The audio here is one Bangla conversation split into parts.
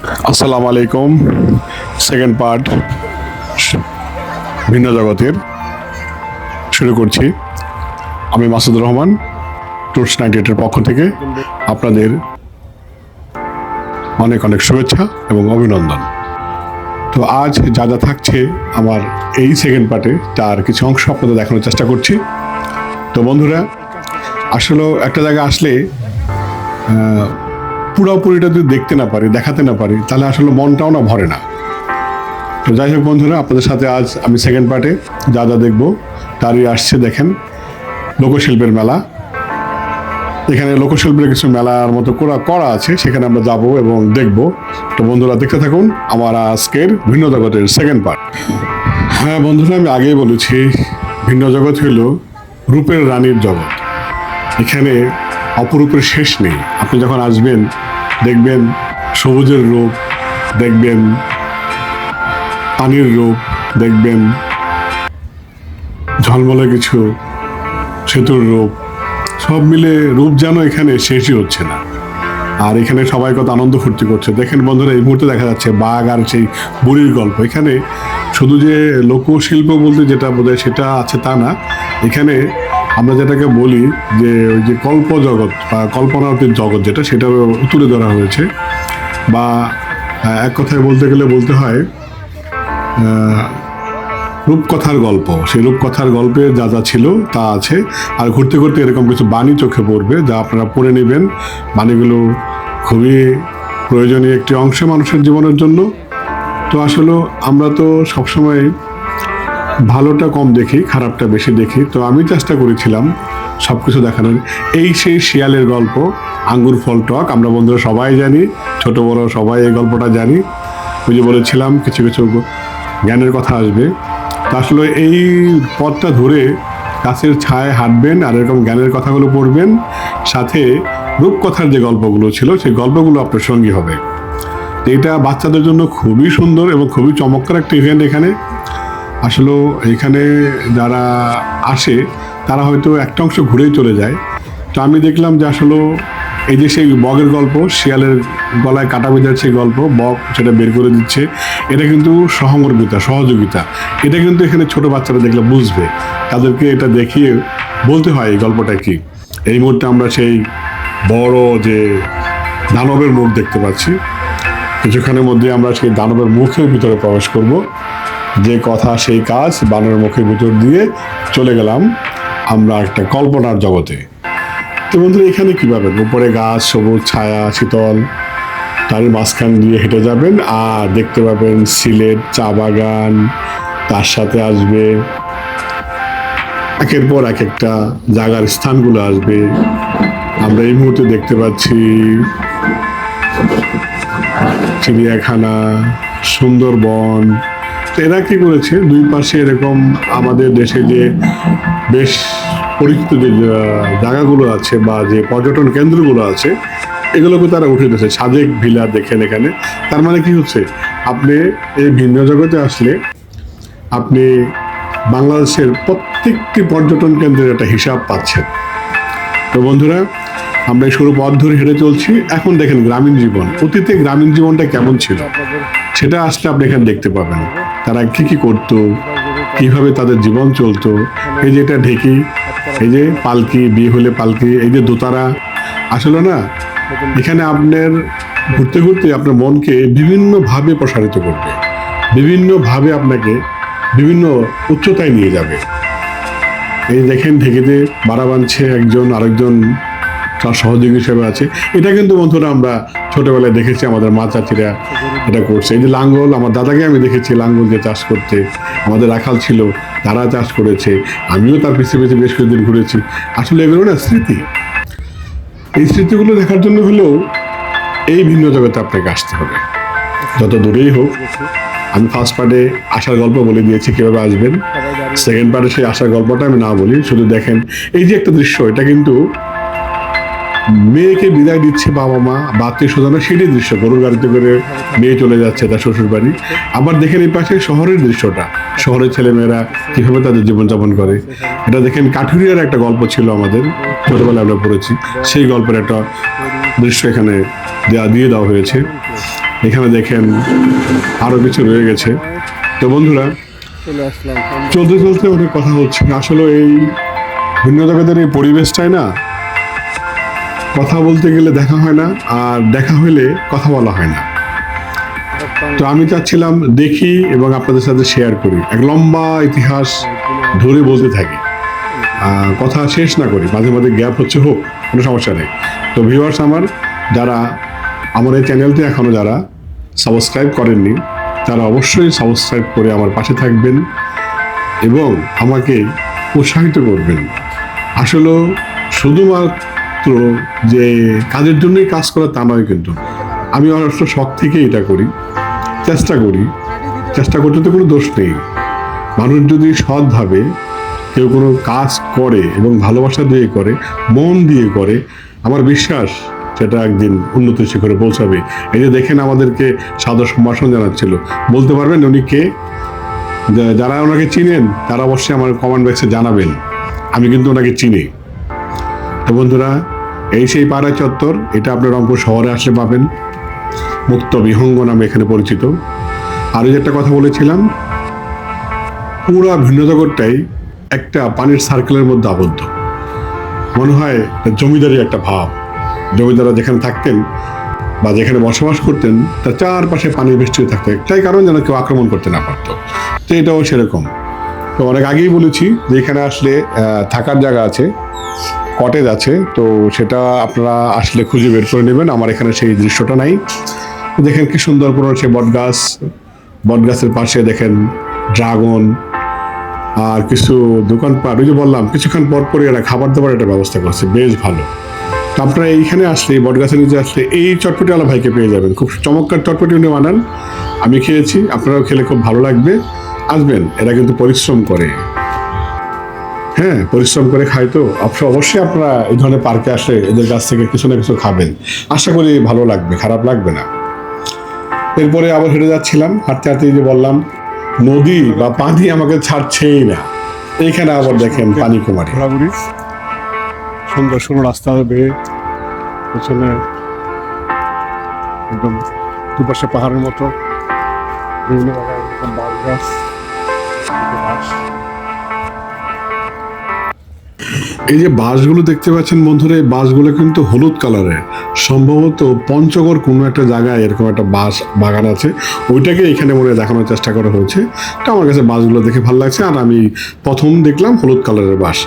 আসসালামু আলাইকুম। সেকেন্ড পার্ট ভিন্ন জগতের শুরু করছি। আমি মাসুদুর রহমান, টুরস 98-এর পক্ষ থেকে আপনাদের অনেক অনেক শুভেচ্ছা এবং অভিনন্দন। তো আজ যা যা থাকছে আমার এই সেকেন্ড পার্টে তার কিছু অংশ আপনাদের দেখানোর চেষ্টা করছি। তো বন্ধুরা, আসলে একটা জায়গায় আসলে পুরোপুরিটা যদি দেখতে না পারি, দেখাতে না পারি, তাহলে আসলে মনটাও না ভরে না। তো যাই হোক বন্ধুরা, আপনাদের সাথে আজ আমি সেকেন্ড পার্টে যা যা দেখবো তারই আসছে। দেখেন, লোকশিল্পের মেলা। এখানে লোকশিল্পের কিছু মেলার মতো করা আছে, সেখানে আমরা যাব এবং দেখব। তো বন্ধুরা, দেখতে থাকুন আমার আজকের ভিন্ন জগতের সেকেন্ড পার্ট। হ্যাঁ বন্ধুরা, আমি আগেই বলেছি, ভিন্ন জগৎ হইল রূপের রানীর জগৎ। এখানে অপরূপের শেষ নেই। আপনি যখন আসবেন দেখবেন সবুজের রূপ, দেখবেন পানির রূপ, দেখবেন ঝলমলে কিছু সেতুর রূপ, সব মিলে রূপ যেন এখানে শেষই হচ্ছে না। আর এখানে সবাই কত আনন্দ ফুর্তি করছে। দেখেন বন্ধুরা, এই মুহূর্তে দেখা যাচ্ছে বাঘ আর সেই বুড়ির গল্প। এখানে শুধু যে লোকশিল্প বলতে যেটা বোঝায় সেটা আছে তা না, এখানে আমরা যেটাকে বলি যে ওই যে কল্প জগৎ বা কল্পনাতীত জগৎ যেটা, সেটাও তুলে ধরা হয়েছে। বা এক কথায় বলতে গেলে বলতে হয় রূপকথার গল্প। সেই রূপকথার গল্পে যা যা ছিল তা আছে। আর ঘুরতে ঘুরতে এরকম কিছু বাণী চোখে পড়বে, যা আপনারা পড়ে নেবেন। বাণীগুলো খুবই প্রয়োজনীয় একটি অংশ মানুষের জীবনের জন্য। তো আসলে আমরা তো সবসময় ভালোটা কম দেখি, খারাপটা বেশি দেখি। তো আমি চেষ্টা করেছিলাম সব কিছু দেখানোর। এই সেই শিয়ালের গল্প, আঙ্গুর ফল টক, আমরা বন্ধুরা সবাই জানি, ছোট বড় সবাই এই গল্পটা জানি। ওই যে বলেছিলাম কিছু কিছু জ্ঞানের কথা আসবে। তা আসলে এই পথটা ধরে গাছের ছায়ায় হাঁটবেন আর এরকম জ্ঞানের কথাগুলো পড়বেন, সাথে রূপকথার যে গল্পগুলো ছিল সেই গল্পগুলো আপনার সঙ্গী হবে। এটা বাচ্চাদের জন্য খুবই সুন্দর এবং খুবই চমৎকার একটা ইভেন্ট। এখানে আসলে এখানে যারা আসে তারা হয়তো একটা অংশ ঘুরেই চলে যায়। তো আমি দেখলাম যে আসলে এই যে সেই বগের গল্প, শিয়ালের গলায় কাটা বেঁধার সেই গল্প, বগ সেটা বের করে দিচ্ছে, এটা কিন্তু সহমর্মিতা, সহযোগিতা। এটা কিন্তু এখানে ছোট বাচ্চারা দেখলে বুঝবে, তাদেরকে এটা দেখিয়ে বলতে হয় এই গল্পটা কি। এই মুহূর্তে আমরা সেই বড় যে দানবের মুখ দেখতে পাচ্ছি। কিছুক্ষণের মধ্যে আমরা সেই দানবের মুখের ভিতরে প্রবেশ করব। যে কথা সেই কাজ, বানরের মুখের ভিতর দিয়ে চলে গেলাম আমরা একটা কল্পনার জগতে। তো বন্ধুরা, এখানে কী পাবেন? উপরে গাছ, সবুজ ছায়া, শীতল, তার মাঝখান দিয়ে হেঁটে যাবেন আর দেখতে পাবেন সিলেট চা বাগান। তার সাথে আসবে একের পর এক একটা জায়গার স্থানগুলো আসবে। আমরা এই মুহূর্তে দেখতে পাচ্ছি চিড়িয়াখানা, সুন্দরবন। এরা কি করেছে, দুই পাশে এরকম আমাদের দেশে যে বেশ পরিচিত যে জায়গাগুলো আছে বা যে পর্যটন কেন্দ্রগুলো আছে, এগুলোকে তারা উঠে দিয়েছে। সাজেক ভিলা দেখেন এখানে। তার মানে কি হচ্ছে, আপনি এই ভিন্ন জগতে আসলে আপনি বাংলাদেশের প্রত্যেকটি পর্যটন কেন্দ্রের একটা হিসাব পাচ্ছেন। তো বন্ধুরা, আমরা এই সরু পথ ধরে হেঁটে চলছি। এখন দেখেন গ্রামীণ জীবন, অতীতে গ্রামীণ জীবনটা কেমন ছিল সেটা আসলে আপনি এখানে দেখতে পাবেন। তারা কি কি করতো, কিভাবে তাদের জীবন চলতো। এই যে এটা ঢেকি, এই যে পালকি, বিয়ে হলে পালকি, এই যে দোতারা। আসলে না, এখানে আপনার ঘুরতে ঘুরতে আপনার মনকে বিভিন্নভাবে প্রসারিত করবে, বিভিন্নভাবে আপনাকে বিভিন্ন উচ্চতায় নিয়ে যাবে। এই দেখেন ঢেকিতে বাড়া বাঁধছে একজন, আরেকজন তার সহযোগী হিসেবে আছে। এটা কিন্তু বন্ধুরা আমরা ছোটবেলায় দেখেছি, আমাদের মা চাচিরা এটা করছে। এই যে লাঙ্গল, আমার দাদাকে আমি দেখেছি লাঙ্গল দিয়ে চাষ করতে। আমাদের রাখাল ছিল, তারা চাষ করেছে, আমিও তার পিছিয়ে পিছিয়ে বেশ কিছুদিন ঘুরেছি। আসলে এগুলো না স্মৃতি। এই স্মৃতিগুলো দেখার জন্য হলেও এই ভিন্ন জগতে আপনাকে আসতে হবে, যত দূরেই হোক। আমি ফার্স্ট পার্টে আসার গল্প বলে দিয়েছি কীভাবে আসবেন। সেকেন্ড পার্টে সেই আসার গল্পটা আমি না বলি, শুধু দেখেন এই যে একটা দৃশ্য, এটা কিন্তু মেয়েকে বিদায় দিচ্ছে বাবা মা বা আত্মীয় স্বজনরা, সেটাই দৃশ্য। গরুর গাড়িতে করে মেয়ে চলে যাচ্ছে তার শ্বশুর বাড়ি। আবার দেখেন এই পাশে শহরের দৃশ্যটা, শহরের ছেলেমেয়েরা কিভাবে তাদের জীবনযাপন করে। এটা দেখেন কাঠুরিয়ার একটা গল্প ছিল, আমাদের ছোটবেলায় আমরা পড়েছি, সেই গল্পের একটা দৃশ্য এখানে দিয়ে দেওয়া হয়েছে। এখানে দেখেন আরো কিছু রয়ে গেছে। তো বন্ধুরা, চলতে চলতে অনেক কথা হচ্ছে। আসলে এই ভিন্ন জগতের এই পরিবেশটাই না, কথা বলতে গেলে দেখা হয় না, আর দেখা হলে কথা বলা হয় না। তো আমি চাচ্ছিলাম দেখি এবং আপনাদের সাথে শেয়ার করি, এক লম্বা ইতিহাস ধরে বলতে থাকি, কথা শেষ না করি, মাঝে মাঝে গ্যাপ হচ্ছে, হোক, কোনো সমস্যা নেই। তো ভিউয়ার্স আমার, যারা আমার এই চ্যানেলটি এখনও যারা সাবস্ক্রাইব করেননি, তারা অবশ্যই সাবস্ক্রাইব করে আমার পাশে থাকবেন এবং আমাকে উৎসাহিত করবেন। আসলে শুধুমাত্র যে কাজের জন্যই কাজ করা তা নয়, কিন্তু আমি অবশ্য শখ থেকে এটা করি, চেষ্টা করতে তো কোনো দোষ নেই। মানুষ যদি সৎভাবে কেউ কোনো কাজ করে এবং ভালোবাসা দিয়ে করে, মন দিয়ে করে, আমার বিশ্বাস সেটা একদিন উন্নতির শিখরে পৌঁছাবে। এই যে দেখেন আমাদেরকে সাদর সম্ভাষণ জানাচ্ছিল, বলতে পারবেন উনি কে? যারা ওনাকে চিনেন তারা অবশ্যই আমার কমেন্ট বক্সে জানাবেন, আমি কিন্তু ওনাকে চিনি। তো বন্ধুরা, এই সেই পাড়া চত্বর, এটা আপনার রংপুর শহরে আসলে পাবেন, মুক্ত বিহঙ্গ নামে এখানে পরিচিত। আর যে একটা কথা বলেছিলাম, পুরা ভিন্ন জগৎটাই একটা পানির সার্কেলের মধ্যে আবদ্ধ। মনে হয় জমিদারি একটা ভাব। জমিদাররা যেখানে থাকতেন বা যেখানে বসবাস করতেন, তার চারপাশে পানির বেষ্টিত থাকতো, একটাই কারণ যেন কেউ আক্রমণ করতে না পারতো। তো এটাও সেরকম। তো অনেক আগেই বলেছি যে এখানে আসলে থাকার জায়গা আছে, কটেজ আছে, তো সেটা আপনারা আসলে খুঁজে বের করে নেবেন। আমার এখানে সেই দৃশ্যটা নাই। দেখেন কি সুন্দর পুরো সে বটগাছের পাশে দেখেন ড্রাগন আর কিছু দোকানপাট। ওই যে বললাম, কিছুক্ষণ পর পরই এরা খাবার দাবার একটা ব্যবস্থা করছে, বেশ ভালো। তো আপনারা এইখানে আসলে, বটগাছের নিচে আসলে এই চটপটিওয়ালা ভাইকে পেয়ে যাবেন, খুব চমৎকার চটপটি উনি বানান, আমি খেয়েছি, আপনারাও খেলে খুব ভালো লাগবে। আসবেন, এরা কিন্তু পরিশ্রম করে, হ্যাঁ পরিশ্রম করে খায়। তো অবশ্যই আপনারা এই ধরনের পার্কে আসলে এদের কাছ থেকে কিছু না কিছু খাবেন, আশা করি ভালো লাগবে, খারাপ লাগবে না। এরপরে আবার হেঁটে যাচ্ছিলাম, হাঁটতে হাঁটতে যে বললাম, নদী বা পানি আমাকে ছাড়ছেই না। এইখানে আবার দেখেন পানি কুমারী, সুন্দর সরু রাস্তা বেয়ে, পেছনে একদম দুপাশে পাহাড়ের মতো, বিভিন্ন জায়গায় এরকম বাঁশ গাছ। এই যে বাঁশগুলো দেখতে পাচ্ছেন বন্ধুরা, এই বাঁশগুলো কিন্তু হলুদ কালারের, সম্ভবত পঞ্চগড় কোনো একটা জায়গায় এরকম একটা বাঁশ বাগান আছে, ওইটাকে এখানে মনে দেখানোর চেষ্টা করা হয়েছে। তো আমার কাছে বাঁশগুলো দেখে ভালো লাগছে, আর আমি প্রথম দেখলাম হলুদ কালারের বাঁশ।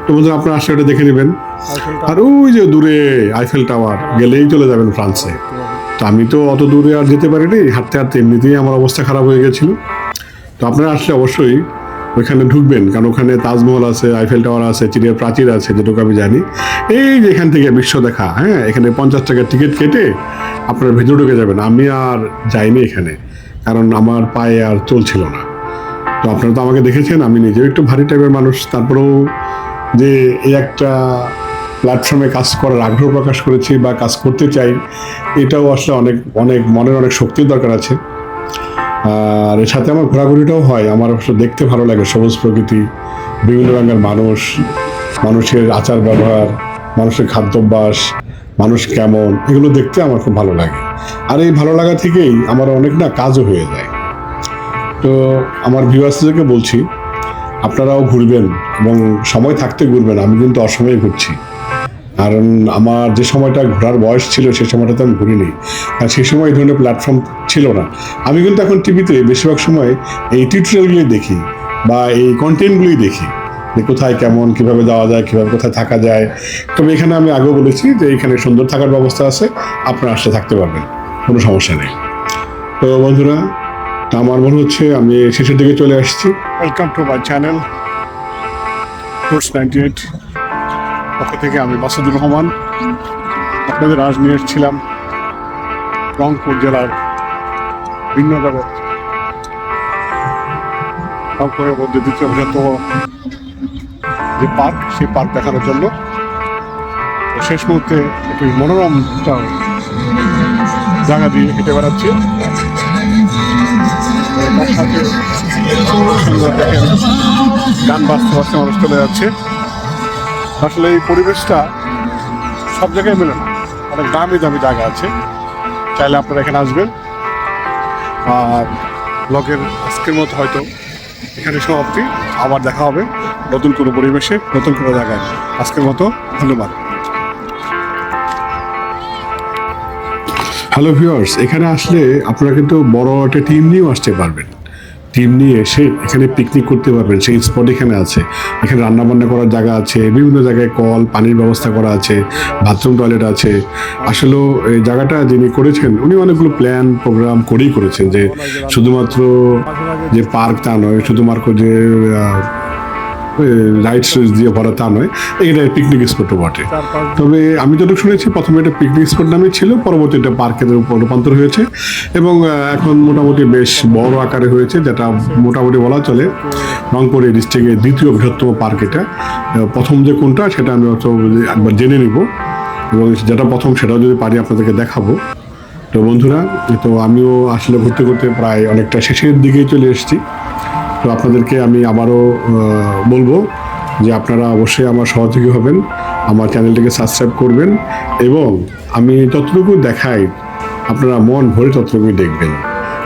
তো বন্ধুরা আপনারা আসলে এটা দেখে নেবেন। আর ওই যে দূরে আইফেল টাওয়ার, গেলেই চলে যাবেন ফ্রান্সে। তো আমি তো অত দূরে আর যেতে পারিনি, হাঁটতে হাঁটতে এমনিতেই আমার অবস্থা খারাপ হয়ে গেছিল। তো আপনারা আসলে অবশ্যই ওইখানে ঢুকবেন, কারণ ওখানে তাজমহল আছে, আইফেল টাওয়ার আছে, চিড়িয়ার প্রাচীর আছে, যেটুকু আমি জানি। এই যে এখান থেকে বিশ্ব দেখা, হ্যাঁ, এখানে 50 টাকার টিকিট কেটে আপনারা ভেতরে ঢুকে যাবেন। আমি আর যাইনি এখানে, কারণ আমার পায়ে আর চলছিল না। তো আপনারা তো আমাকে দেখেছেন, আমি নিজেও একটু ভারী টাইপের মানুষ, তারপরেও যে এই একটা প্ল্যাটফর্মে কাজ করার আগ্রহ প্রকাশ করেছি বা কাজ করতে চাই, এটাও আসলে অনেক অনেক মনের অনেক শক্তির দরকার আছে। আর এর সাথে আমার ঘোরাঘুরিটাও হয়, আমার অবশ্য দেখতে ভালো লাগে সবুজ প্রকৃতি, বিভিন্ন রঙের মানুষ, মানুষের আচার ব্যবহার, মানুষের খাদ্যাভ্যাস, মানুষ কেমন, এগুলো দেখতে আমার খুব ভালো লাগে। আর এই ভালো লাগা থেকেই আমার অনেক না কাজও হয়ে যায়। তো আমার ভিউয়ার্সদেরকে বলছি, আপনারাও ঘুরবেন এবং সময় থাকতে ঘুরবেন, আমি কিন্তু অসময়ে ঘুরছি, কারণ আমার যে সময়টা ঘোরার বয়স ছিল সেই সময়টাতে আমি ঘুরিনি, আর সেই সময় এই ধরনের প্ল্যাটফর্ম ছিল না। আমি কিন্তু এখন টিভিতে বেশিরভাগ সময় এই টিউটোরিয়ালগুলি দেখি বা এই কন্টেন্টগুলি দেখি, যে কোথায় কেমন কীভাবে যাওয়া যায়, কীভাবে কোথায় থাকা যায়। তবে এখানে আমি আগেও বলেছি যে এখানে সুন্দর থাকার ব্যবস্থা আছে, আপনারা আসলে থাকতে পারবেন, কোনো সমস্যা নেই। তো বন্ধুরা, আমার মনে হচ্ছে আমি শেষের দিকে চলে আসছি। Welcome to my channel tours 98 পক্ষ থেকে আমি মাসুদুর রহমান আপনাদের আজ নিয়ে এসেছিলাম রংপুর জেলার ভিন্ন জগৎ, রংপুরের মধ্যে দ্বিতীয় বৃহত্তম যে পার্ক, সেই পার্ক দেখানোর জন্য। শেষ মুহূর্তে একটি মনোরম জায়গা দিয়ে হেঁটে বেড়াচ্ছি, তার সাথে সুন্দর দেখেন গান বাজতে বাজতে মানুষ চলে যাচ্ছে। আসলে এই পরিবেশটা সব জায়গায় মেলে না, অনেক দামি দামি জায়গা আছে, চাইলে আপনারা এখানে আসবেন, আর ব্লগের আজকের মতো হয়তো এখানে সমাপ্তি। আবার দেখা হবে নতুন কোনো পরিবেশে, নতুন কোনো জায়গায়। আজকের মতো ধন্যবাদ। হ্যালো ভিউয়ার্স, এখানে আসলে আপনারা কিন্তু বড় একটা টিম নিয়েও আসতে পারবেন। টিম নিয়ে এসে এখানে পিকনিক করতে পারবেন। সেই স্পট এখানে আছে। এখানে রান্না বান্না করার জায়গা আছে, বিভিন্ন জায়গায় কল পানির ব্যবস্থা করা আছে, বাথরুম টয়লেট আছে। আসলে এই জায়গাটা যিনি করেছেন উনি অনেকগুলো প্ল্যান প্রোগ্রাম করেই করেছেন, যে শুধুমাত্র যে পার্ক তা নয়, শুধুমাত্র যে রাইডস দিয়ে ভরা তা নয়, এটা পিকনিক স্পটও বটে। তবে আমি যতটুকু শুনেছি প্রথমে এটা পিকনিক স্পট নামে ছিল, পরবর্তীতে পার্কের উপর রূপান্তর হয়েছে এবং এখন মোটামুটি বেশ বড় আকারে হয়েছে, যেটা মোটামুটি বলা চলে রংপুর ডিস্ট্রিক্টের দ্বিতীয় বৃহত্তম পার্ক এটা। প্রথম যে কোনটা সেটা আমি হয়তো একবার জেনে নিব এবং যেটা প্রথম সেটাও যদি পারি আপনাদেরকে দেখাবো। তো বন্ধুরা, তো আমিও আসলে ঘুরতে ঘুরতে প্রায় অনেকটা শেষের দিকেই চলে এসেছি। তো আপনাদেরকে আমি আবারও বলবো যে আপনারা অবশ্যই আমার সহযোগী হবেন, আমার চ্যানেলটিকে সাবস্ক্রাইব করবেন এবং আমি যতটুকু দেখাই আপনারা মন ভরে ততটুকুই দেখবেন।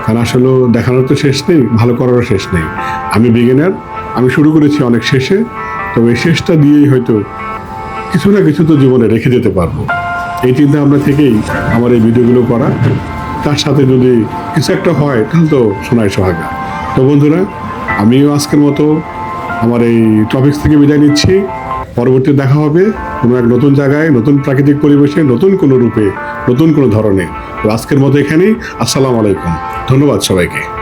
কারণ আসলে দেখানোর তো শেষ নেই, ভালো করারও শেষ নেই। আমি বিগিনার, আমি শুরু করেছি অনেক শেষে, তবে এই শেষটা দিয়েই হয়তো কিছু না কিছু তো জীবনে রেখে যেতে পারবো। এই চিন্তা ভাবনা থেকেই আমার এই ভিডিওগুলো করা। তার সাথে যদি কিছু একটা হয় তাহলে তো শোনায় সোহাগা। তো বন্ধুরা, আমিও আজকের মতো আমার এই টপিকস থেকে বিদায় নিচ্ছি। পরবর্তী দেখা হবে কোনো এক নতুন জায়গায়, নতুন প্রাকৃতিক পরিবেশে, নতুন কোনো রূপে, নতুন কোনো ধরনে। তো আজকের মতো এখানেই। আসসালামু আলাইকুম, ধন্যবাদ সবাইকে।